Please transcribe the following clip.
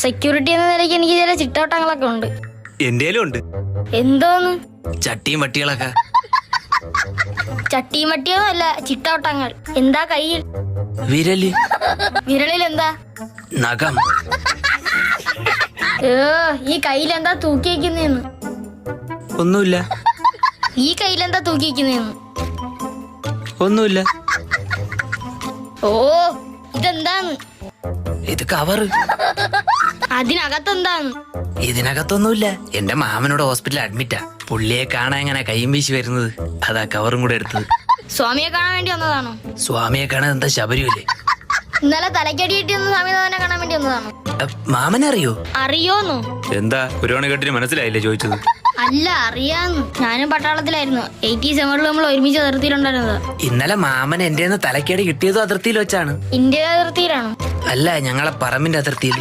Security എന്ന നിലയ്ക്ക് എനിക്ക് ചില ചിട്ടവട്ടങ്ങളൊക്കെ ഉണ്ട്. എന്തേലും ഉണ്ട്. എന്തോന്ന്? ചട്ടിയും വട്ടികളൊക്കെ. ചട്ടിയും വട്ടിയൊന്നും അല്ല, ചിട്ടവട്ടങ്ങൾ. എന്താ കയ്യിൽ? വിരല്. വിരളിൽ എന്താ? നഖം. ഈ കയ്യിൽ എന്താ തൂക്കി വയ്ക്കുന്നേന്ന്? ഒന്നുമില്ല. ഈ കയ്യിലെന്താ തൂക്കി വയ്ക്കുന്നേന്ന്? ഒന്നുമില്ല. ഓ, ഇതെന്താന്ന്? ഇത് കവറ്. അതിനകത്തെന്താന്ന്? ഇതിനകത്തൊന്നുമില്ല. എന്റെ മാമനോട് ഹോസ്പിറ്റലിൽ അഡ്മിറ്റാ. പുള്ളിയെ കാണാൻ എങ്ങനെ കയ്യും വീശി വരുന്നത്. അതാ കവറും കൂടെ എടുത്തത്. സ്വാമിയെ കാണാൻ വേണ്ടി വന്നതാണോ? സ്വാമിയെ കാണാൻ എന്താ ശബരിമല്ലേ? ഇന്നലെ തലക്കടി കിട്ടി ഒന്ന് സ്വാമിനാഥനെ കാണാൻ വേണ്ടി വന്നതാണോ? മാമനറിയോ? അറിയോന്നു? എന്താ പുരാണ കെട്ടിന് മനസ്സിലായില്ലേ ചോദിച്ചത്? അല്ല, അറിയാന്ന്. ഞാനും പട്ടാളത്തിലായിരുന്നു. 87 നമ്മൾ ഒരുമിച്ച് അതിർത്തിയിലുണ്ടായിരുന്നത്. ഇന്നലെ മാമൻ എന്റെ തലക്കേട് കിട്ടിയതും അതിർത്തിയിൽ വെച്ചാണ്. ഇന്ത്യ അതിർത്തിയിലാണോ? അല്ല, ഞങ്ങളെ പറമ്പിന്റെ അതിർത്തിയിൽ.